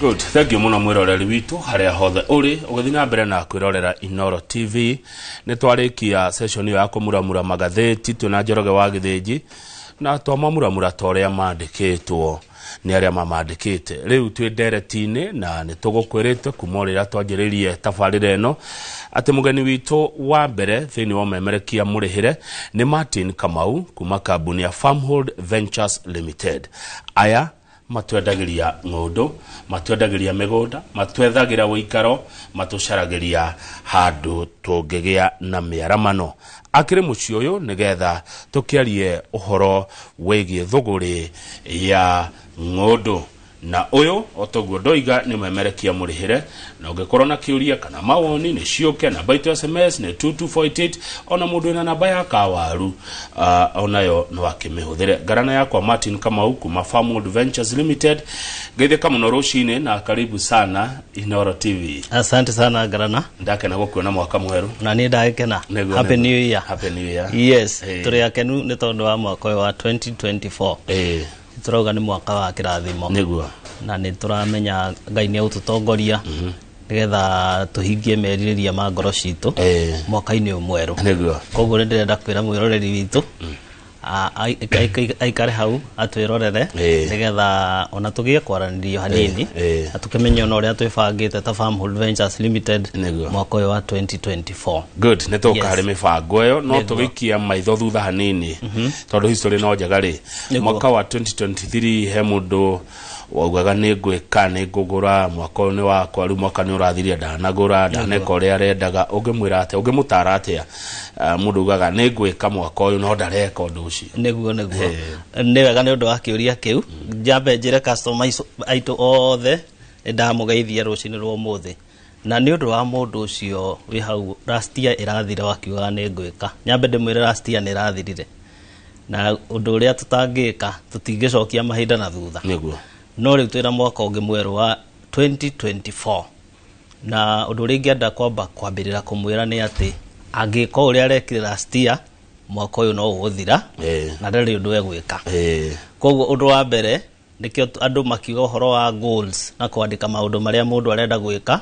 Good, thank you muno mwiroreri witu haria hothe uri ugithina mbere na kwirorera Inoro TV. Nitwarikia session ya kumuramura magatheti tuna Njoroge wa Githĩnji na twamuramura toria mandikitwo ni aria mamandikite. Riu twi nderetine na nitugukwirite kumorira twanjiririe tabarira eno ati mugeni witu wa mbere thini wa memerekia murihire ni Martin Kamau kuma kambuni ya Farmhold Ventures Limited. Aya matwendagiria ng'ondu, matwendagiria migunda, matwethagira wikaro, matucaragiria handu tungigia na miaramano. Akire muci uyu nigetha tukiarie uhoro wegie thuguri ya ng'ondu. Na uyu otoguo ndoiga ni memerekia murihire na ungekorwo na kiuria kana mawoni ni cioke na baito SMS ni 2248 ona mundu ina namba ya kawaru onayo no akimihuthire. Garana yakwa Martin Kamau kuma Farmhold Ventures Limited. Geithika muno rucine na karibu sana Inoro TV. Asante sana Garana. Ndakena gukuona mwaka mweru. Na ni ndakena. Happy New Year. Happy New Year. Yes, turi akenu ni tondu wa mwaka wa 2024. Turauga ni mwaka wa kirathimo. Niguo. Na ni turamenya Ngai ni ututongoria nigetha tuhingie meririria ma ngoro citu mwaka-ini mweru. Niguo. Koguo ni ndirenda kwira mwiroreri witu aikare hau atwirorere nigetha ona tugie kwaranirio hanini atukimenya ona uria twibangite ta Farmhold Ventures Limited mwaka wa 2024. Good, nituka hari mibango yo no tugikia maitho thutha hanini tondu history no njagari mwaka wa 2023 he mundu waugaga ni ngwika ni ngugura mwaka ni wakwa riu mwaka ni urathiria ndanagura ndaneka uria arendaga ungimwira ate ungimutara atia mundu ugaga ni ngwika mwaka uyu no ndareka undu ucio niguo ni wega ni undu wa kiuria kiu njambe njire customer aitu othe ndamugeithia rucini rwa muthi na ni undu wa mundu ucio wi hau last year irathire wakiuga ni ngwika nyambe ndimwire last year ni irathirire na undu uria tutangika tutingicokia mahinda na thutha niguo no riu twira mwaka ungi mweru wa 2024 na undu ringi anda kwambirira kumwira ni ati angika uria arekire last year mwaka uyu no uguthira na ndari undu egwika koguo undu wa mbere nikio andu makiuga uhoro wa goals na kwandika maundu maria mundu arenda gwika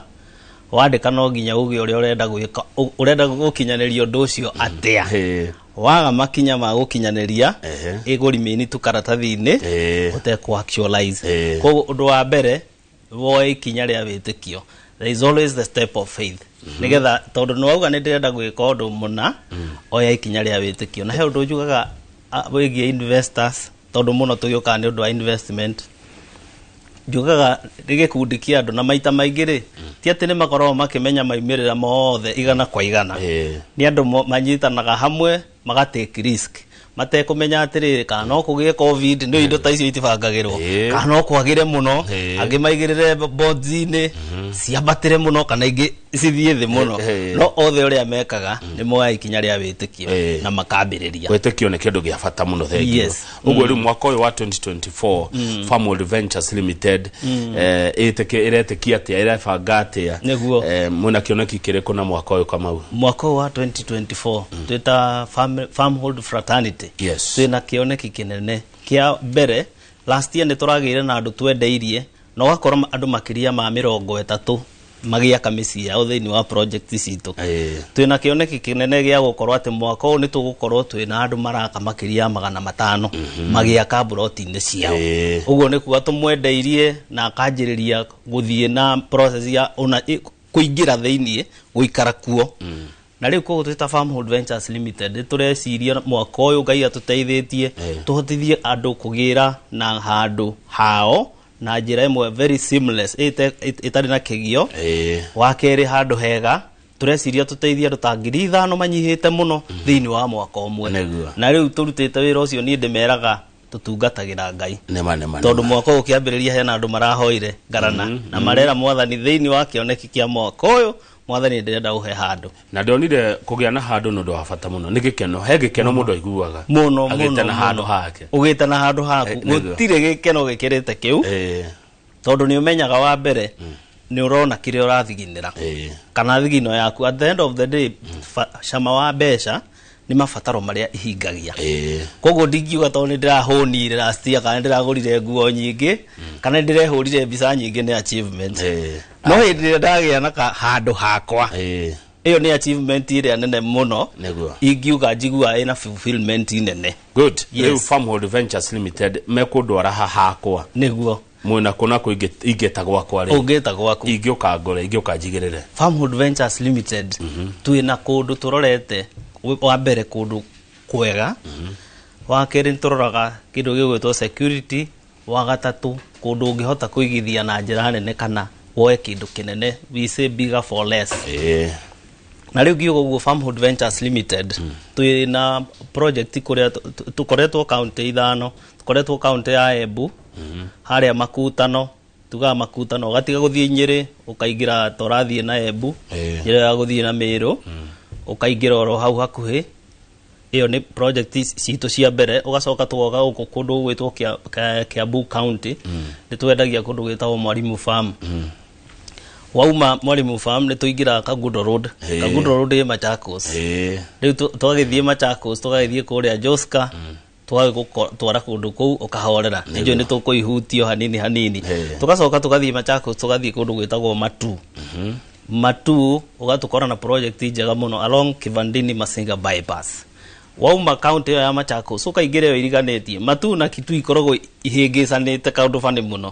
wandika no nginya ugi uria urenda gwika urenda gukinyaniria undu ucio atia waga makinya ma gukinyaniria iguri mini tu karatathi-ini utekwa actualize koguo undu wa mbere woe ikinya ria witikio. There is always the step of faith nigetha tondu no auga ni ndirenda gwika undu muna oya ikinya ria witikio na he undu njugaga wigie investors tondu muno tuyuka ni undu wa investment njugaga rigikundi kia andu na maita maingi ri ti ati ni makorwo makimenya maimirira mothe igana kwa igana ni andu manyitanaga hamwe magatake risk mate kumenya atiri kana no kugie covid ndio indo ta icio itibangagirwo kana no kwagire muno angi maigirire bonds-ini ciambatire muno kana ingi cithie thi muno no othe uria mekaga ni moya ikinya ria witikio na makambiriria witikio ni kindu gia bata muno thengio uguo ri mwaka uyu wa 2024 Farmhold Ventures Limited iretikia atia irabanga atia mwina kioneki kiriko na mwaka uyu Kamau mwaka wa 2024 twita Farmhold Fraternity twina kioneki kinene kia mbere last year ni turagire na andu twendeirie no gakora andu makiria ma 30 magiaka misi ya uthini wa project citu twina kioneki kinene gia gukorwo ati mwaka uyu ni tugukorwo twina andu maraka makiria 500 magiaka broti-ini ciao uguo ni kuga tumwendeirie na akanjiriria guthie na process ya kuingira thiini guikara kuo na riu koguo twita Farmhold Ventures Limited tureciria mwaka uyu Ngai atuteithĩtie tuhotithie andu kugira na handu hao na njira imwe very seamless itari na kigio wakeri handu hega tureciria tuteithia andu ta 5,000 manyihite muno thiini wa mwaka umwe na riu turutite wira ucio ni ndimeraga tutungatagira Ngai tondu mwaka ukiambiriria hena andu marahoire Garana na marera mwathani thiini wa kioneki kia mwaka uyu mwathani ndirenda uhe handu na ndonire kugia na handu no ndo bata muno ni gikeno he gikeno mundu aiguaga muno agita na handu hake ugita na handu haku gutire gikeno gikirite kiu tondu ni umenyaga wa mbere ni urona kire urathiginira kana thigino yaku at the end of the day shama wa besha ni mabataro maria ihingagia koguo ndingiuga to ni ndirahũnire last year kana ndiragũrire nguo nyingĩ kana ndirehũrire mbica nyingĩ ni achievement no hĩndĩ ndagĩa na handũ hakwa iyo ni achievement ĩrĩa nene mũno ingiuga njigua ina fulfillment nene. Good. Yes. Farmhold Ventures Limited mekũndwara hakwa nĩguo mwena kuna ko ingeta gwakwa ri ungeta gwaku ingĩũka ngore ingĩũka njigĩrĩre. Farmhold Ventures Limited twina kũndũ tũrorete wa mbere kũndũ kwega wa kerĩ tũroraga kĩndũ gĩgwĩtwo security wa gatatũ kũndũ ũngĩhota kũigithia na njĩra nene kana woe kĩndũ kĩnene we say bigger for less. Na rĩu ngiuga ũguo Farmhold Ventures Limited twina project kũrĩa tũkoretwo county 5 tũkoretwo county ya Embu harĩa Makutano tuga Makutano ũgatiga gũthiĩ Nyĩrĩ ũkaingĩra torathiĩ na Embu njĩra ya gũthiĩ na Mĩrũ ũkaingĩra oro hau hakuhĩ iyo ni project citũ cia mbere ũgacoka twoga gũkũ kũndũ gwĩtwo Kiambu County nĩ twendagia kũndũ gwĩtagwo Mwalimu Farm. Wauma Mwalimu Farm nĩ tũingĩra Kagundo Road Kagundo Road ĩ Machakos rĩu twagĩthiĩ Machakos tũgagĩthiĩ kũrĩa Joska twara kũndũ kũu ũkahorera nĩnjũ nĩ tũkũihutio hanini hanini tũgacoka tũgathiĩ Machakos tũgathiĩ kũndũ gwĩtagwo Matu Matu ũgatũkora na project njega mũno along Kivandini Masinga bypass. Wauma county ya Machakos ũkaingĩra yo iriganĩtie Matu na Kitui ikoragwo ihĩngĩcanĩte kaũndũ bani mũno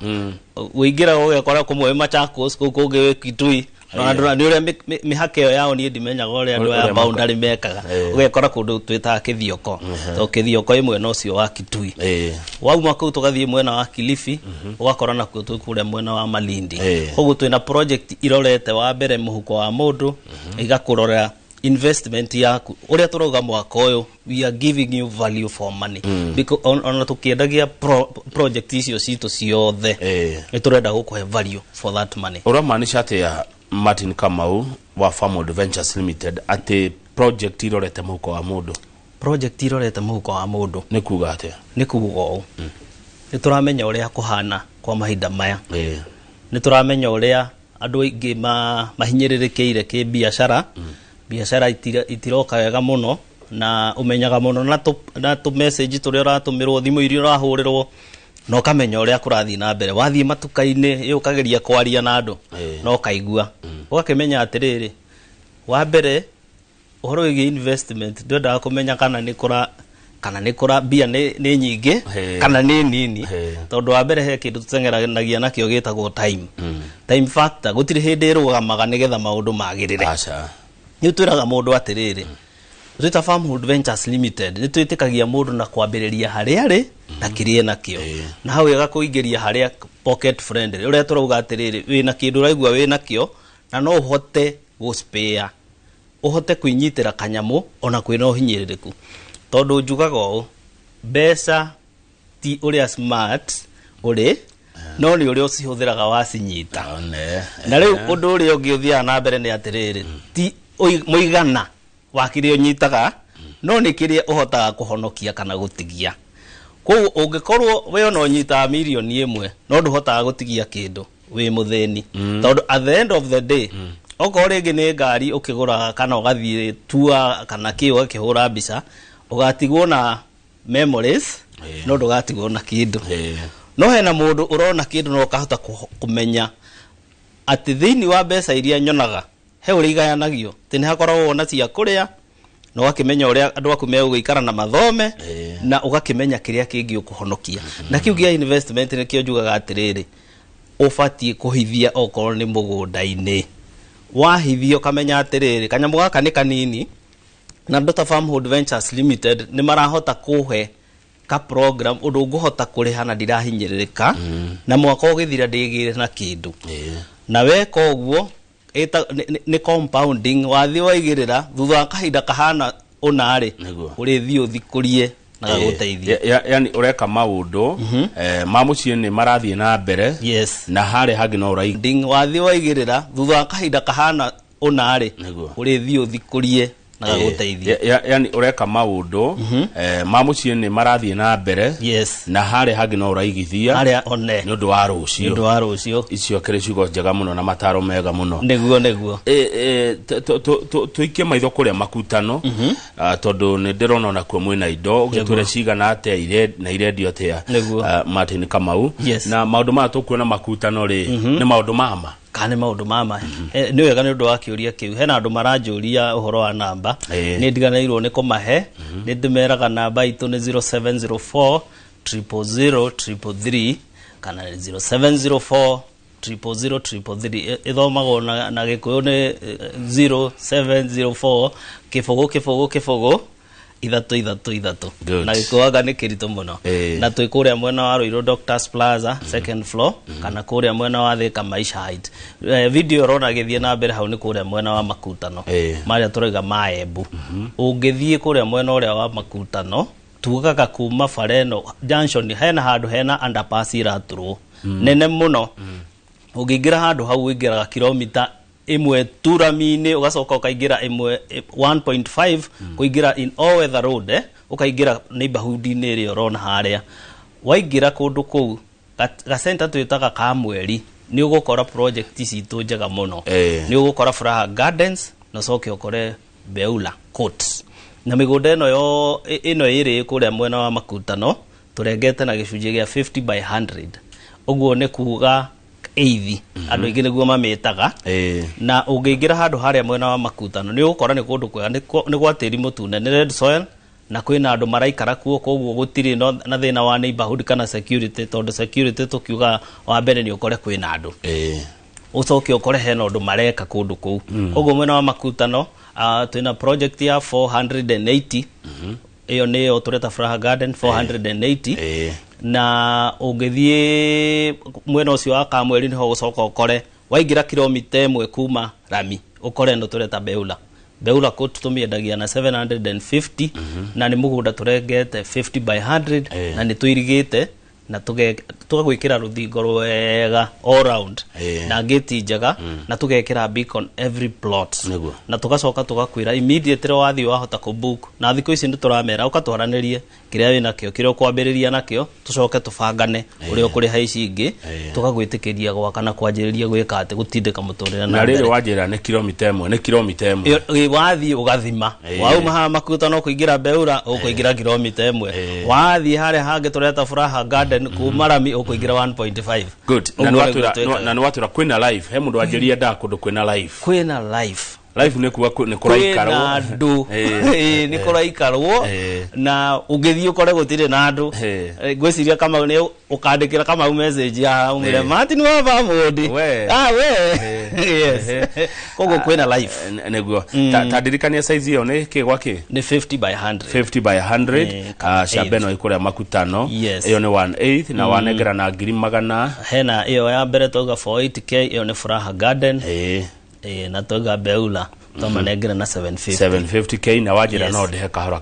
ũingĩra ũgekora kũmwe Machakos kũu kũngĩ Kitui na andũ nĩ ũrĩa mĩhaka ĩyo yao niĩ ndimenyaga ũrĩa andũ aya boundary mekaga ũgekora kũndũ twĩtaga Kĩthioko to Kĩthioko ĩmwe no cio wa Kitui wauma kũu tũgathiĩ mwena wa Kilifi ũgakora na kũu kũrĩa mwena wa Malindi koguo twĩna project irorete wa mbere mũhuko wa mũndũ igakũrorera investment yaku uria turoga mwaka uyu we are giving you value for money because on tukiendagia project icio cito ciothe ni turenda gukuhe value for that money. Ura maanisha ati ya Martin Kamau wa Farmhold Ventures Limited ati project irorete muhuko wa mundu project irorete muhuko wa mundu ni kuga ati ni kuga o ni turamenya uria kuhana kwa mahinda maya ni turamenya uria andu aingi mahinyirirekeire ki biashara biashara itiroka wega muno na umenyaga muno na tu message turia uratumirwo thimu iria urahũrĩrwo no kamenya uria kurathi na mbere wathi matuka-inĩ ukageria kwaria na andu no kaigua ugakimenya atiriri wa mbere uhoro wĩgiĩ investment ndwendaga kumenya kana nĩ kura bia nĩ nyingĩ kana nĩ nini tondu wa mbere he kindu tuteng'eranagia nakio gĩtagwo time factor gutiri hindi ĩrũgamaga nĩgetha maũndũ magĩrĩre ni twiraga mundu atiriri twita Farmhold Ventures Limited ni twitikagia mundu na kwambĩrĩria harĩa arĩ na kĩrĩa nakio na hau agakuingĩria harĩa pocket friendly uria turauga atiriri wina kindu raigua wina kio na no uhote guspare uhote kuinyitira kanyamu ona kwina uhinyiririku tondu njugaga ũũ mbeca ti uria smart uri no ni uria ucihũthĩraga wacinyita na rĩu ũndũ ũrĩa ũngĩ ũthiaga na mbere nĩ atiriri ti muigana wa kĩrĩa ũnyitaga no nĩ kĩrĩa ũhotaga kũhonokia kana gũtigia koguo ũngĩkorwo we ona ũnyitaga mirioni 1 no ndũhotaga gũtigia kĩndũ wĩ mũthĩni tondũ at the end of the day okorwo rĩngĩ nĩ ngari ũkĩgũra kana ũgathiĩ tour kana kĩ ũgakĩhũra mbica ũgatigwo na memories no ndũgatigwo na kĩndũ no hena mũndũ ũrona kĩndũ no ũkahota kũmenya atĩ thĩinĩ wa mbeca iria nyonaga he ũrĩa igayanagio tene hakoragwo na cia kũrĩa no ũgakĩmenya ũrĩa andũ aku megũikara na mathome na ũgakĩmenya kĩrĩa kĩngĩ ũkũhonokia na kĩu gĩa investment nĩkĩo njugaga atirĩrĩ ũbatiĩ kũhithia okorwo nĩ mũgũnda-inĩ wahithio kamenya atirĩrĩ kanyamũ gaka nĩ kanini na Dr. Farmhold Ventures Limited nĩ marahota kũhe ka program ũndũ ũngĩhota kũrĩha na ndirahinyĩrĩrĩka na mwaka ũgĩthira ndĩgĩre na kĩndũ na weka ũguo ni compounding wathi waigirira thutha kahinda kahana unari urithi uthikurie na gũteithia yani ureka maundu ma muciĩ ni marathie na mbere na harĩ hangi no ũraigĩrĩra wathi waigirira thutha kahinda kahana unari urithi uthikurie na gaguteithia yani ureka maundu ma muciĩ nĩ marathiĩ na mbere na harĩa hangĩ no ũraigithia harĩa one nĩ ũndũ wa rũciũ icio kĩrĩ ciugo njega mũno na mataro mega mũno nĩguo tuikie maitho kũrĩa makutano tondũ nĩ ndĩrona ona kuo mwĩna indo ũgĩtwĩre cigana atĩa na irendio atĩa Martin Kamau na maũndũ maya tũkuona makutano rĩ nĩ maũndũ mama kana maũndũ mama nĩ wega nĩ ũndũ wa kĩũria kĩu hena andũ maranjũria ũhoro wa namba nĩ ndiganĩirwo nĩ kũmahe nĩ ndĩmeraga namba itũ nĩ 0704 000 333 kana 0704 000 ithomagwo na gĩkũyũ nĩ 0704 kĩbũgũ ithatũ na gĩkũaga nĩ kĩritũ mũno na twĩ kũrĩa mwena wa Ruiru Doctors Plaza second floor kana kũrĩa mwena wa Thika Maisha Height video rona gĩthiĩ na mbere hau nĩ kũrĩa mwena wa Makutano marĩa tũraiga Maembu ũngĩthiĩ kũrĩa mwena ũrĩa wa Makutano tugaga kuma Fareno Junction hena handũ hena underpass iraturwo nene mũno ũngĩingĩra handũ hau ũingĩraga kilomita imwe turami-inĩ ugacoka ukaingira imwe 1.5 kuingira in all weather road ukaingira neighborhood-inĩ ĩrĩa ũrona harĩa waingira kũndũ kũu ga center twĩtaga Kamweri nĩ ũgũkora project citũ njega mũno nĩ ũgũkora Furaha Gardens na coke ukore Beula Courts na mĩgũnda ĩno ĩrĩ kũrĩa mwena wa Makutano tũrengete na gĩcunjĩ gĩa 50 by 100 ũguo nĩ kuga eithi andũ aingĩ nĩguo mamĩtaga na ũngĩingĩra handũ harĩa mwena wa Makutano nĩ ũgũkora nĩ kũndũ kwega nĩ gwa tĩri mũtune nĩ red soil na kwĩna andũ maraikara kuo koguo gũtirĩ na thĩna wa neighborhood kana security tondũ security tũkiuga wa mbere nĩ ũkore kwĩna andũ ucoke ukore hena ũndũ mareka kũndũ kũu koguo mwena wa Makutano twĩna project ya 480 iyo nĩyo tũreta Furaha Garden 480 na ũngĩthiĩ mwena ũcio wa Kamweri niho gũcoka ukore waingira kilomita ĩmwe kuma Rami ukore ndo tũreta Beula Court tũmĩendagia na 750 na nĩ mũgũnda tũrengete 50 by 100 na nĩ tũirigĩte na tũgagwĩkĩra rũthingo rwega all round na gate njega na tũgekĩra beacon every plot na tũgacoka tũgakwĩra immediately wathiĩ wahota kũbook na thikũ ici nĩ tũramera ũkatwaranĩrie kĩrĩa wĩ nakĩo kĩrĩa ũkwambĩrĩria nakĩo tũcoke tũbangane ũrĩa ũkũrĩha ici ingĩ tũgagwĩtĩkĩria gwaka na kwanjĩrĩria gwĩka atĩ gũtindĩka mũtũrĩre na rĩrĩ wanjĩra nĩ kilomita ĩmwe wathiĩ ũgathima wauma haha Makutano kũingĩra Beura ũkũingĩra kilomita ĩmwe wathiĩ harĩa hangĩ tũreta Furaha Garden kuma Rami ũkũingĩra 1.5 good na nĩ watũra kwĩna live he mũndũ wanjĩria nda kũndũ kwĩna live life nĩ kuwa nĩ kũraikarwo na andũ nĩ kũraikarwo na ũngĩthiĩ ũkore gũtirĩ na andũ ngwĩciria kama nĩ ũkandĩkĩra kama message ya umire Martin wa family yes koguo kwĩna life nĩguo ta ndirikania size ĩyo nĩ kĩ gwa kĩ nĩ 50 by 100 Shabeno ĩkũrĩa Makutano ĩyo nĩ 1/8 na wanengera na 100,000 hena ĩyo ya mbere toga 480k ĩyo nĩ Furaha Garden na toga Beula tomanengera na 750k na wajira no ndihe kahora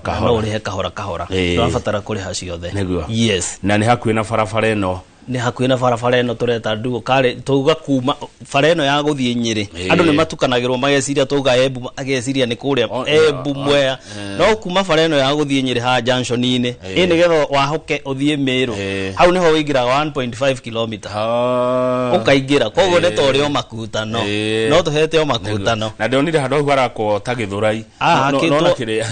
twabatara kũrĩha ciothe yes na nĩ hakuhĩ na barabara ĩno nĩ hakuhĩ na barabara ĩno tũreta nduo kare tuga kuma bara ĩno ya gũthiĩ Nyĩrĩ andũ nĩ matukanagĩrwo mageciria tuga Embu ageciria nĩ kũrĩa Embu Mwea no kuma bara ĩno ya gũthiĩ Nyĩrĩ ha junction-inĩ nĩgetha wahoke ũthiĩ Meru hau nĩho wĩingĩraga 1.5 km ũkaingĩra koguo nĩ torĩ o Makutano no tũhete o Makutano na ndonire handũ hau harakwo ta Gĩthũrai no kĩrĩa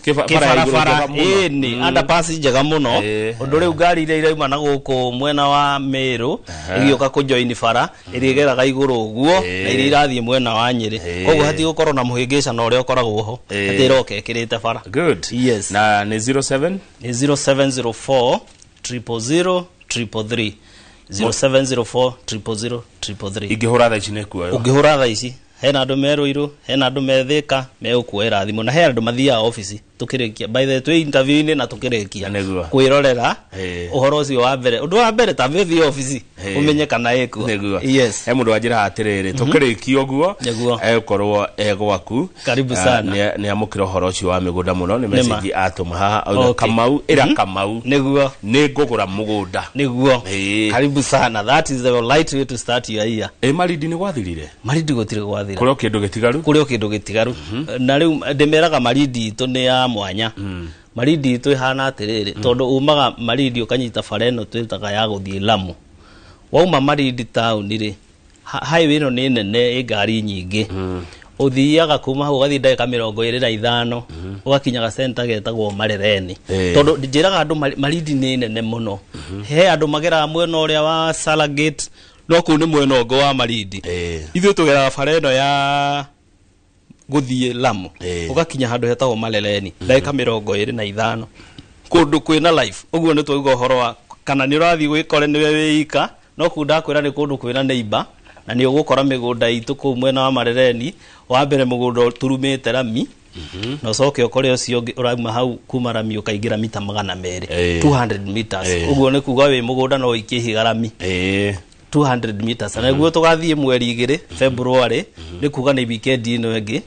kĩbarabara nĩ underpass njega mũno ũndũ rĩu ngari iria irauma na gũkũ mwena wa Meru igĩoka kũjoin bara ĩrĩgeraga igũrũ ũguo na iria irathiĩ mwena wa Nyĩrĩ koguo hati gũkorwo na mũhĩngĩcano ũrĩa ũkoragwo ho atĩ iroka ĩkĩrĩte bara good yes na nĩ 0704 000 333 0704 000 333 ingĩhũra thaa ici nĩ kuoyo ũngĩhũra thaa ici hena andũ me Ruiru hena andũ me Thika megũkuoera thimũ na he andũ mathiaga ofici tukirikia by the way interview ni na tukirikia Niguo. kwirorera Eh. uhoro ucio wa mbere undu wa mbere ta vithi office umenye kana eko Niguo. yes He mundu ajira atiriri tukirikia uguo Niguo. ekorwo egwaku Karibu sana. ni amukira uhoro ucio wa migunda muno ni Nima. message atuma haha Okay. Kamau ira Kamau niguo ni ngugura mugunda niguo Eh. karibu sana that is the right way to start your year Marindi ni gwathirire maridi gutire gwathira kurio kindu gitigaru kurio kindu gitigaru na riu ndemeraga maridi itu ni ya mwanya maridi itu ihana atiriri tondu umaga maridi ukanyita fareno twitaga ya guthie Lamu wauma maridi town ri highway no ni nene ngari nyingi uthiaga kuma hau ugathii ndagika 25 ugakinyaga center getagwo Marereni tondu njiraga andu maridi ni nene muno he andu magera mwena uria wa Salagate no ku ni mwena ngo wa maridi ithu tugera fareno ya guthie Lamu ugakinya handu hetagwo Marereni ndagika 25 kundu kwina life uguo ni twaigua horo wa kana ni urathi gwikore niwe wika no kunda kwira ni kundu kwina neighbor na ni ugukora migunda itu ku mwena wa Marereni wa mbere mugunda turumite rami no soke ukore ucio urauma hau kuma rami ukaingira mita 200 200 meters uguo ni kuga wi mugunda no ikihiga rami 200 meters na guo tugathie mweri 2 February ni kuga ni weekend ino enge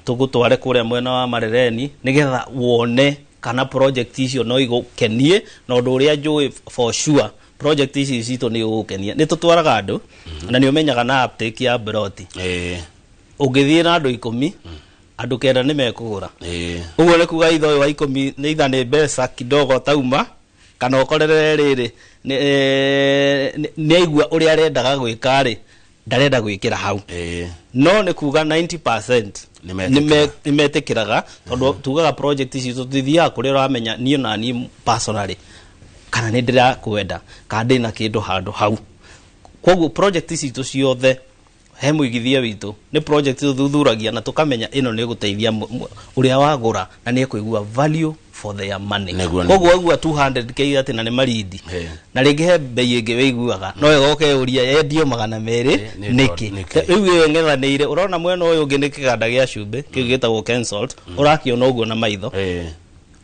tugutware kuria mwena wa Marereni nigetha wone kana project icio no igukenie na undu uria njui for sure project ici cito ni ugukenia ni tutwaraga andu na ni umenyaga na uptake ya broti ungithie na andu 10 andu kenda ni mekugura uguo ni kuga itho wa 10 ni itha ni mbeca kidogo tauma kana ukorere riri ni aigua uria arendaga gwika ri ndarenda gwikira hau no ni kuga 90% ni metikiraga tondu tugaga project ici tuthithia kuria uramenya niyo na ni personally kana ni ndira kwenda kana ndina kindu handu hau koguo project ici tu ciothe he muigithia witu ni project tuthuthuragia na tukamenya ino ni guteithia uria wagura na ni kuigua value for their money koguo agua 200k ati na ni maridi na ringi he bei ingi wiguaga no igoke uria yendio 200 niki riu ngethanire urona mwena uyu ungi ni kiganda gia cumbi kigitagwo Kensalt urakiona uguo na maitho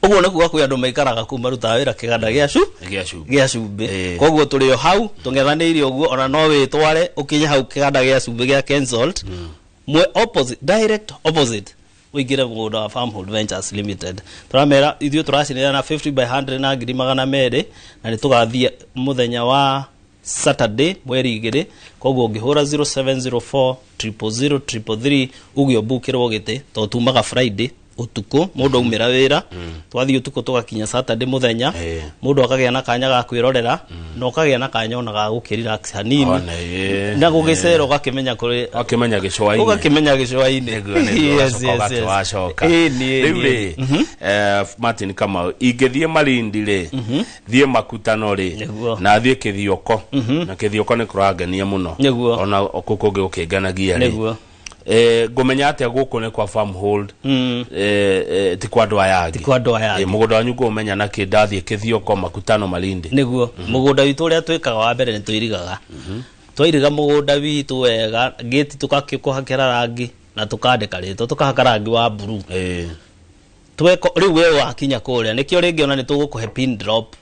uguo ni kuga kwi andu maikaraga kuma ruta wira kiganda gia cumbi koguo turi o hau tungethanire uguo ona no witware ukinye hau kiganda gia cumbi gia Kensalt mwe opposite direct opposite wigire mugunda wa Farmhold Ventures Limited turamera ithio turacinira na 50 by 100 na ngiri 200 na ni tugathie muthenya wa Saturday mweri 2 koguo ngihura 0704 000 333 ugio bukirwo gite to tumaga Friday utuko mundu umira wira twathie utuko tugakinya Saturday muthenya mundu akagia na kanya ga kwirorera no kagia na kanya ona ga gukirirax hanini na gugicero gakimenya kuri akimenya gicwaini ugakimenya gicwaini yes washoka riu Martin Kamau ingithie Marindi ri thie makutano ri na thie kithioko na kithioko ni kurangenia muno ona okukungi ukinganagia ri ngumenya atia guku ni kwa Farmhold ti kwa Ndwayagi mugunda wanyu ngumenya na kindathie kithioko makutano Marindi niguo mugunda witu uria twikaga wa mbere ni tuirigaga twairiga mugunda witu wega gate tukakikuhakira rangi na tukandika rito tukahaka rangi wa blue tweko riu we wakinya kuria nikio ringi ona ni tugukuhe pin drop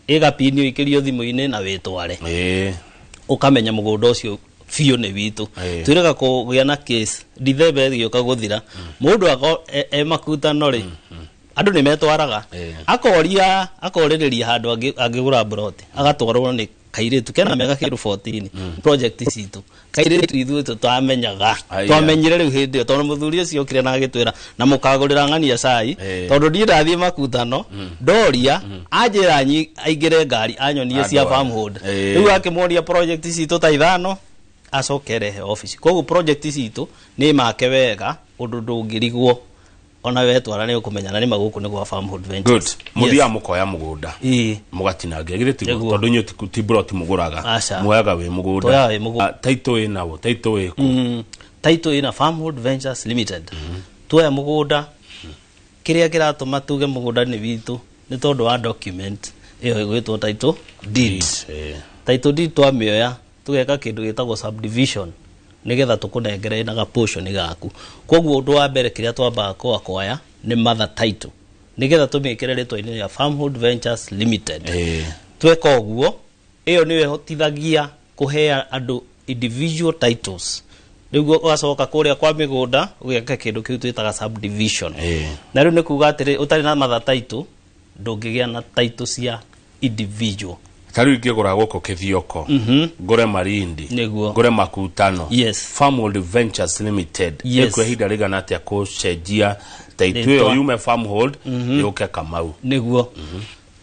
iga pin ikirio thimu-ini na witware ukamenya mugunda ucio fio ne witu twiraga kugia na case dithembe gioka guthira mundu makutano ri andu ni metwaraga akoririria handu angigura brot agatwarwo ni kairitu kena mega kiru 14 project citu kairitu ithu tutamenyaga twamenyire riu hindi tondu muthuri ucio kire na agitwira na mukagurira ngania cai tondu ndirathie makutano ndoria anjira aingire ngari anyonie cia Farmhold riu akimoria project citu ta ithano acokere office koguo project citu ni make wega undu ndungirigwo ona wetwara ni ukumenya na ni maguku ni gwa Farmhold Ventures good muthia mukoya mugunda mugatinangia githiti tondu nyu ti brot muguraga muyaga we mugunda taito inawo taito iko taito ina Farmhold Ventures Limited tuya mugunda kiria kiratuma tuge mugunda ni witu ni tondu wa document iyo igwitwo taito deed taito deed twamioya tugeka kindu gitagwo subdivision nigetha tukunengere na ga portion gaku koguo undu wa mbere kiria twamba kwakwaya nĩ mother title nigetha tumĩkĩre rĩtwa-inĩ rĩa Farmhold Ventures Limited. Tweka ũguo ĩyo nĩyo ĩhotithagia kũhea andũ individual titles. Rĩu ũgacoka kũrĩa kwa mĩgũnda ũgĩaka kĩndũ kĩu twĩtaga subdivision. Na rĩu nĩ kuuga atĩrĩ ũtarĩ na mother title ndũngĩgĩa na title cia individual. Tarĩu ingĩgũra gũkũ Kĩthioko ngũre Malindi ngũre Makutano Farmhold Ventures Limited ĩkũhe ihinda rĩigana atĩa kũcenjia title ĩyo yume Farmhold yũke Kamau? Nĩguo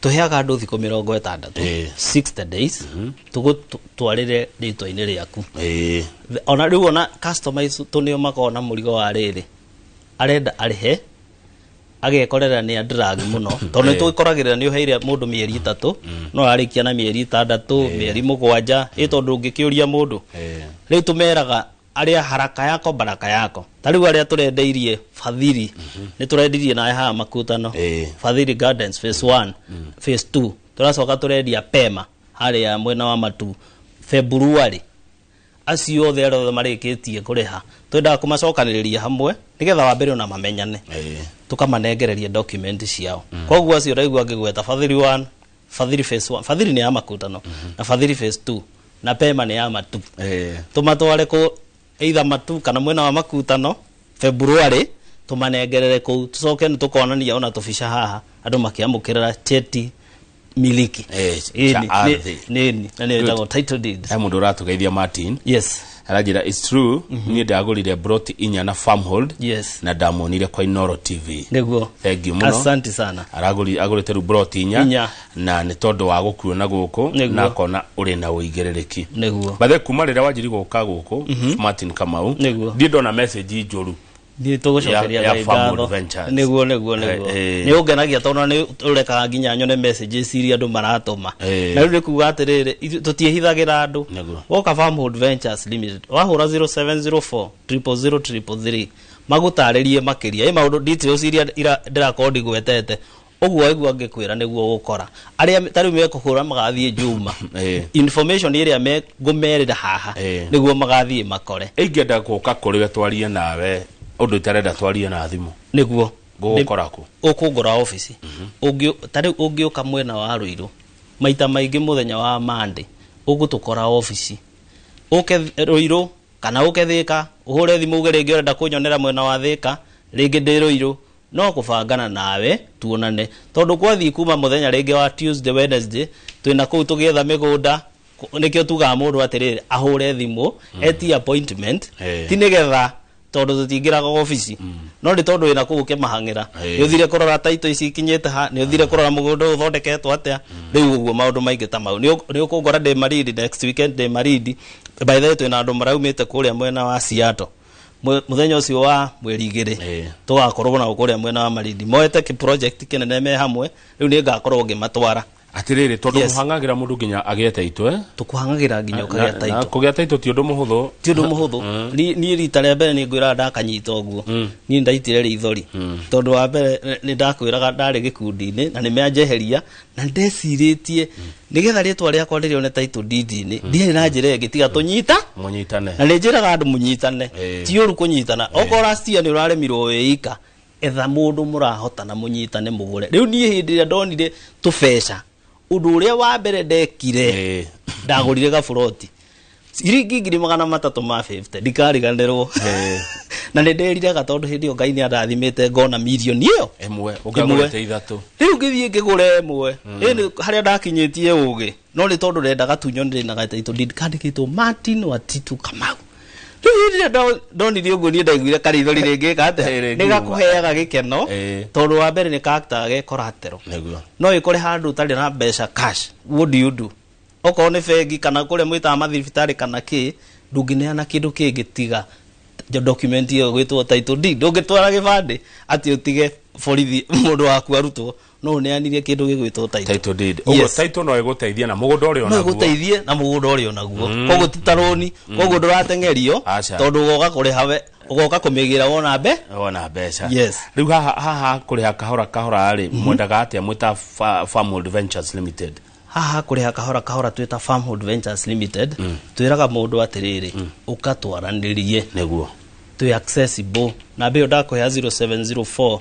tũheaga andũ thikũ 60 60 days tũgũtwarĩre rĩtwa-inĩ rĩaku. Ona rĩu ona customer tũnĩo makoragwo na mũrigo wa rĩrĩ arenda arĩhe agekorera nĩ andragi mũno tondũ nĩ tũkoragĩrĩra nĩ ũheire mũndũ mĩeri 3 no arĩkia na mĩeri 6 mĩeri 7 tondũ ũngĩkĩũria mũndũ rĩu tũmeraga arĩa haraka yako baraka yako. Tarĩu arĩa tũrendeirie Fadhili nĩ tũrendirie nawe haha Makutano Fadhili Gardens phase 1 phase 2 tũracoka tũrendia Pema harĩa mwena wa Matu February. Acio othe arĩa marĩkĩtie kũrĩha twendaga kũmacokanĩrĩria hamwe nigetha wa mbere ona mamenyane tukamanengereria document ciao. Koguo acio raigua ngĩgweta Fadhili 1 Fadhili phase 1 Fadhili nĩ ya Makutano na Fadhili phase 2 na Pema nĩ ya Matu tumatware kũ either Matu kana mwena wa Makutano February tumanengerere kũu tucoke nĩ tũkonania ona tũbica haha andũ makĩamũkĩrĩra cheti miliki nini na nĩ ĩtagwo title deed. Mũndũ ũratũgeithia Martin arajira it's true niĩ ndagũrire broti 4 na Farmhold na ndamonire kwa Inoro TV. Nĩguo thank you mũno, asante sana. agũrĩte broti 4 na nĩ tondũ wa gũkuona gũkũ na kona ũrĩ na ũigĩrĩrĩki. Nĩguo bathe kuma rĩrĩa wanjiri gũka gũkũ Martin Kamau ndiĩ ndona message njũru ndiĩ tũgũcokeria ngatho. Nĩguo nĩ ũngenagia tondũ nĩ ũrekaga nginya nyone messages iria andũ maratũma na rĩu nĩ kuuga atĩrĩrĩ tũtiĩhithagĩra andũ. Woka Farmhold Ventures Limited wahũra 0704 000 magũtarĩrie makĩria maũndũ details iria ndĩrakorwo ndigwetete ũguo aigua ngĩkwĩra nĩguo gũkora arĩa tarĩu mekũhũra magathiĩ Juma information ĩrĩa ngũmerĩra haha nĩguo magathiĩ makore. Ingĩenda gũka kũrĩ twarie nawe ũndũ itarenda twarie na thimũ nĩguo gũgũkora kũ ũkũngora office tarĩu ũngĩũka mwena wa Ruiru maita maingĩ mũthenya wa Monday ũgũtũkora office ũke Ruiru kana ũke Thĩka ũhũre thimũ uge rĩngĩ ũrenda kũnyonera mwena wa Thĩka rĩngĩ ndĩ Ruiru no kũbangana nawe tuonane tondũ kwathiĩ kuma mũthenya rĩngĩ wa Tuesday Wednesday twĩna kũu tũgĩetha mĩgũnda nĩkĩo tugaga mũndũ atĩrĩrĩ ahũre thimũ eti appointment ti nĩgetha tondũ tũtingĩraga office no nĩ tondũ wĩna kũu ũkĩmahang'ĩra nĩ ũthire kũrora title ici ikinyĩte ha nĩ ũthire kũrora mũgũnda ũthondeketwo atĩa rĩu ũguo maũndũ maingĩ ta mau nĩ ũkũngora ndĩ Malindi next weekend ndĩ Malindi by the way twĩna andũ maraumĩte kũrĩa mwena wa Seattle muthenya ũcio wa mweri 2 tũgakorwo na kũrĩa mwena wa Malindi moete ki project kĩnene me hamwe rĩu nĩ ngakorwo ngĩmatwara atiriri tondu muhangagira mundu nginya agete itwe tukuhangagira nginya ukageta ito kugeta ito ti undu muhuthu ni rita rĩa mbere ni ngwira ndakanyita uguo ni ndaitire ithori tondu wa mbere ni ndakwiraga ndari gikundi-ini na ni meanjeheria na ndeciritie nigetha ritwa rĩakwa rĩrione title deed-ini ndiye na njĩra ĩngĩ tiga tunyita munyitane na nĩ njĩraga andu munyitane ti ũru kunyitana okorwo astia ni ũraremirwo wĩika etha mũndũ mũrahotana munyitane mũgũre rĩu niĩ hĩndĩ ĩrĩa ndonire tũbeca undu ũrĩa wa mbere ndekire ndagũrire gaburoti ciringi 350 ndikariganĩrwo na nĩ nderire gatondu hĩndĩ ĩyo Ngai nĩ andathimĩte ngona mirioni ĩyo ĩmwe ũkagũrĩte ithatũ rĩu ngĩthiĩ ngĩgũra ĩmwe ĩni harĩa ndakinyĩtie ũgĩ no nĩ tondũ renda gatunyonire na gataitũ ndikandĩkĩtwo Martin Watitu Kamau rĩu ndonire ũguo niĩ ndaiguire karithori rĩngĩ kate nĩ gakũheaga gĩkeno tondũ wa mbere nĩ character ge collateral no ĩkore handũ ũtarĩ na mbeca cash what do you do okorwo nĩ bengi kana kũrĩa mwĩtaga mathibitarĩ kana kĩ ndũngĩneana kĩndũ kĩngĩ tiga document ĩyo gwĩtwo title deed ndũngĩtwara gĩbandĩ atĩ ũtige borithi mũndũ waku arutwo no neanirie kĩndũ gĩgwĩtwo title deed ũguo title no ĩgũteithie na mũgũnda ũrĩa onaguo no ĩgũteithie na mũgũnda ũrĩa onaguo koguo ti taroni koguo ndũratengerio tondũ ũgoka kũrĩha ugoka kũmĩgĩra wona mbeca rĩu haha kũrĩha kahora rĩ mwendaga atĩa mwĩta Farmhold Ventures Limited haha kũrĩha kahora twĩta Farmhold Ventures Limited twĩraga mũndũ atĩrĩrĩ ũkatwaranĩrie nĩguo twĩ accessible na mbeo ndakũhea 0704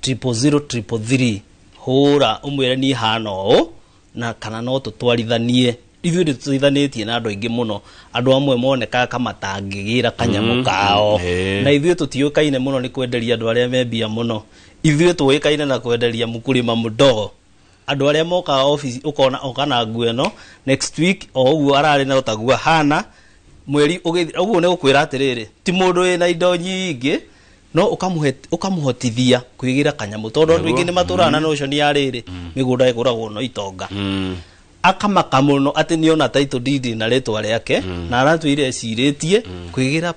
00033 hura umwire ni hana o na kana no tutwarithanie ithuĩ tutwarithanĩtie na andũ aingĩ mũno andũ amwe moneka kama tangigira kanyamu kao na ithuĩ tutiũkaine mũno nĩ kwenderia andũ arĩa membia mũno ithuĩ tuĩkaine na kwenderia mũkulima mũdogo andũ arĩa moka office ukona okana nguo ĩno next week o ũguo ararĩ na ũtagua hana mweri ũguo nĩ gũkwĩra atĩrĩrĩ ti mũndũ wĩna indo nyingĩ no ukamuhotithia kwigira kanyamu tondũ andũ aingĩ nĩ matũraga na notion ya rĩrĩ mĩgũnda ĩgũragwo no itonga akamaka mũno atĩ nĩona title deed na rĩtwa rĩake na aratwĩre cirĩtie kwigira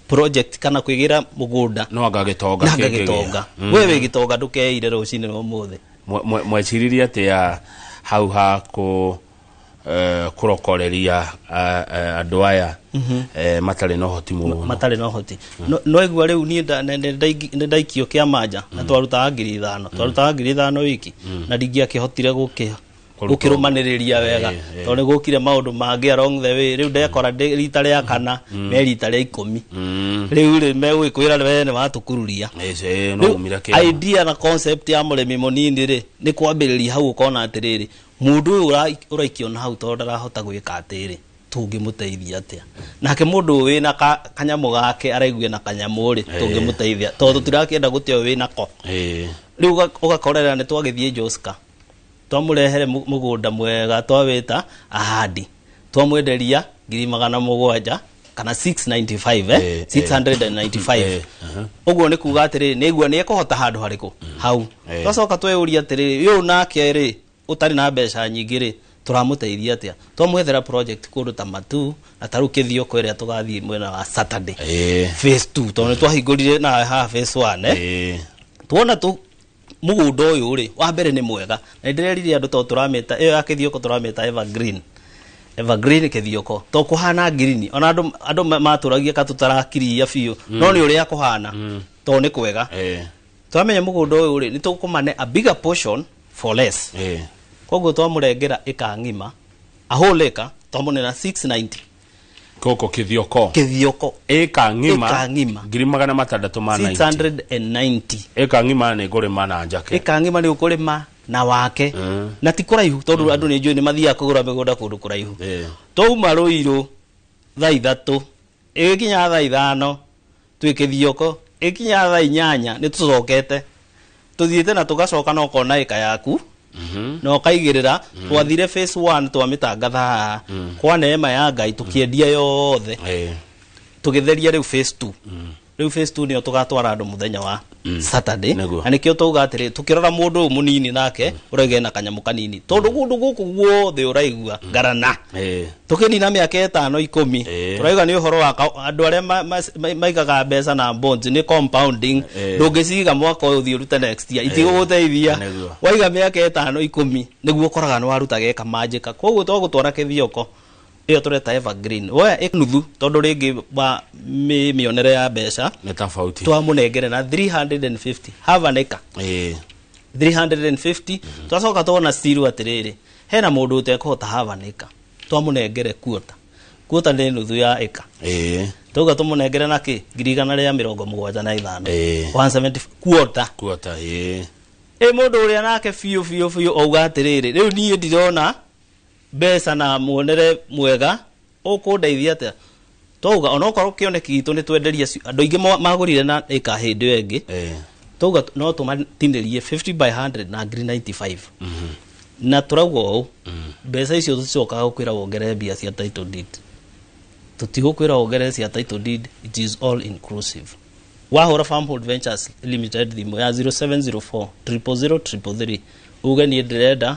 project kana kwigira mũgũnda no agagĩtonga wewe gĩtonga ndũkeire rũcinĩ rũmũthĩ mweciririe atĩa hau ha kurokoreria andũ aya matarĩ na ũhoti mũno matarĩ na ũhoti no igua rĩu niĩ nĩ ndaikio kĩa manja na twarutaga 5,000 wiki na ndingĩakĩhotire gũkĩrũmanĩrĩria wega tondũ nĩ gũkire maũndũ mangĩ along the way rĩu ndekora rita rĩa kana me rita rĩa 10 rĩu megwĩkwĩra we nĩ watũkururia idea na concept ya mũrĩmi mũnini rĩ nĩ kwambĩrĩria hau ũkona atĩrĩrĩ mũndũ ũyũ ũraikio na hau tondũ ndarahota gwĩka atĩrĩ tũngĩmũteithia atĩa nake mũndũ wĩna kanyamu gake araigua na kanyamu rĩ tũngĩmũteithia tondũ tũtirakĩenda gũteo wĩna ko rĩu ũgakorera nĩ twagĩthiĩ Joska twamũrehere mũgũnda mwega twawĩta ahadi twamwenderia 700 kana 695 ũguo nĩ kuga atĩrĩ nĩigua nĩ ekũhota handũ harĩkũ hau twacoka tweyũria atĩrĩ ũyũ nake rĩ ũtarĩ na mbeca nyingĩ rĩ turamũteithia atĩa twamwethera project kũndũ ta Matu na tarũ Kĩthioko ĩrĩa tũgathiĩ mwena wa Saturday phase 2 tondũ twahingũrire na ha phase 1 tuona mũgũnda ũyũ rĩ wa mbere nĩ mwega na ndĩrerire andũ to turameta ĩyo ya Kĩthioko turameta evergreen Kĩthioko to kuhana green ona andũ matũragia katutarakiria biũ no nĩ ũrĩa kuhana to nĩ kwega twamenya mũgũnda ũyũ rĩ nĩ tũkũmane a bigger portion for less koguo twamũrengera ĩka ng'ima a whole acre twamũnena 690 koko Kĩthioko ĩka ng'ima 690 ĩka ng'ima nĩ ngũrĩma na njake ĩka ng'ima nĩ ũkũrĩma na wake na ti kũraihu tondũ andũ nĩ njũĩ nĩ mathiaga kũgũra mĩgũnda kũndũ kũraihu twauma Rũirũ thaa 3 ĩgĩkinya thaa 5 twĩ Kĩthioko ĩkinya thaa 8 nĩ tũcokete tũthiĩte na tũgacoka no kona ĩka yaku no kaigĩrĩra twathire phase 1 twamĩtangatha kwa neema ya Ngai tũkĩendia yothe tũgĩtheria rĩu phase 2 rĩu phase 2 nĩyo tũgatwara andũ mũthenya wa Saturday na nĩkĩo tũuga atĩrĩ tũkĩrora mũndũ ũyũ mũnini nake ũrege na kanyamu kanini tondũ kũndũ gũkũ guothe ũraigua ngarana tũkĩnina mĩaka 5-10 tũraiga nĩ ũhoro wa andũ arĩa maigaga mbeca na bonds nĩ compounding ndũngĩciga mwaka ũyũ ũthiĩ ũrute next year itigũgũteithia waiga mĩaka 5-10 nĩguo ũkoraga nĩ waruta geka manjĩka koguo twagũtwara Kĩthioko ĩyo tũreta evergreen oya nuthu tondũ rĩngĩ mĩonere ya mbeca nĩ tofauti twamũnengere na 350 have an acre 350 twacoka twona still atĩrĩrĩ hena mũndũ ũtekũhota have an acre twamũnengere kuota nĩ nuthu ya acre tauga tũmũnengere na kĩ 175 170 kuota mũndũ ũrĩa nake biũ auga atĩrĩrĩ rĩu niĩ ndirona mbeca na muonere mwega ũkũndeithia atĩa twauga onokorwo kĩoneki gitũ nĩ twenderia andũ aingĩ magũrire na ĩka hĩndĩ ĩyo ĩngĩ twauga no tũmatinĩrie 50 by 100 na 95 na tũrauga ũũ mbeca icio tũcokaga gũkwĩra wongerere mbia cia title deed tũtigũkwĩra wongerere cia title deed it is all inclusive wahũra Farmhold Ventures Limited thimũ ya 0704 00033 uge niĩ ndĩrenda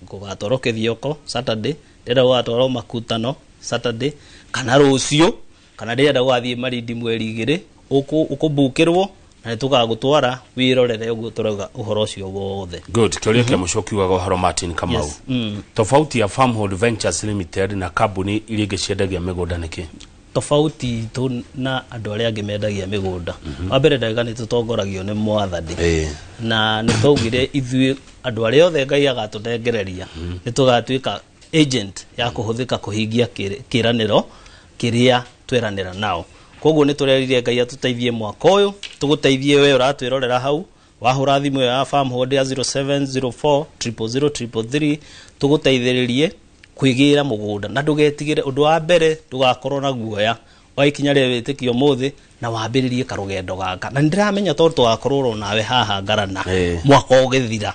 gũgatwarwo Kĩthioko Saturday ndĩrenda gũgatwarwo Makutano Saturday kana rũciũ kana ndĩrenda gũgathiĩ Malindi mweri 2 ũkũmbukĩrwo na nĩtũgagũtwara wĩrorere ũguo tũrauga ũhoro ũcio wothe good kĩũria kĩa mũico kiugaga ũhoro Martin Kamau tofauti ya Farmhold Ventures Limited na kambuni iria ingĩ ciendagia mĩgũnda nĩkĩ tofauti na andũ arĩa angĩ mendagia mĩgũnda wa mbere ndaiga nĩ tũtongoragio nĩ mwathani na nĩ twaugire ithuĩ andũ arĩa othe Ngai agatũnengereria nĩ tũgatuĩka agent ya kũhũthĩka kũhingia kĩranĩro kĩrĩa tweranĩra nao koguo nĩ tũrerire Ngai atũteithie mwaka ũyũ tũgũteithie wewe ũratwĩrorera hau wahura thimu ya Farmhold ya 0704 000 tuguteithiririe kwigira mugunda na ndugetigire undu wa mbere ndugakorwo na guoya waikinya ria witikio muthi na wambiririe karugendo gaka na ndiramenya tondu tugakorwo nawe haha Ngarana mwaka ugithira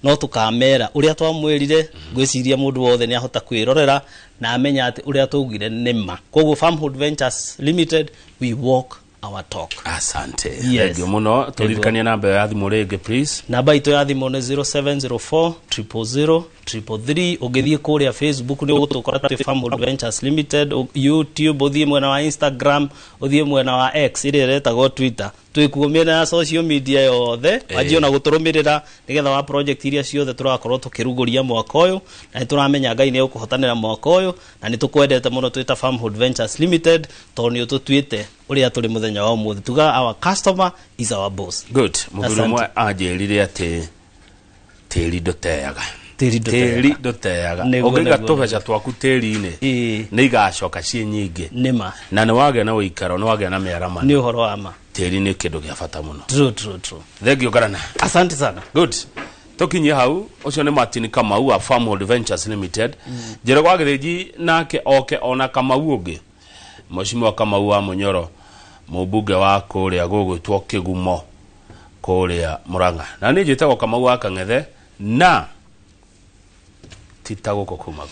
no tukamera uria twamwirire gwiciria mundu wothe ni ahota kwirorera na amenya ati uria tugire nima koguo Farmhold Ventures Limited we walk our talk. Asante. Thank you muno. Turirikania namba ya thimu rege please. Namba itu ya thimu ni 0704 000 333. Ugithie kuria Facebook ni ugutukora Farmhold Ventures Limited, YouTube, uthie mwena wa Instagram, uthie mwena wa X ile retagwo Twitter. Twikuumira na social media yothe wajio na guturumirira nigetha wa project iria ciothe turakorwo tukiruguria mwaka uyu na turamenya Ngai ni ukuhotanira mwaka uyu na nitukwendete muno twita Farmhold Ventures Limited tonio tutwite uria turi muthenya wa umuthi tuga our customer is our boss. Good. Muthuru mwe ajerire ati tiri ndoteaga tiri ndoteaga ugiga tubeca twaku tiri-ini ni igacoka cie nyingi nima na ni wage na uikaro ni wage na miarama ni uhoro wa ma tiri ni kindu gia bata muno. True. Thank you Ngarana. Asante sana. Good. Tukinyia hau ucio ni Martin Kamau wa Farmhold Ventures Limited. Jere kwa Githinji nake oke ona Kamau ungi Mheshimiwa Kamau wa Munyoro mubunge wa kuria gugwitwo Kigumo kuria Murang'a na ni njitagwo Kamau wa Kang'ethe na titaguko kumagu.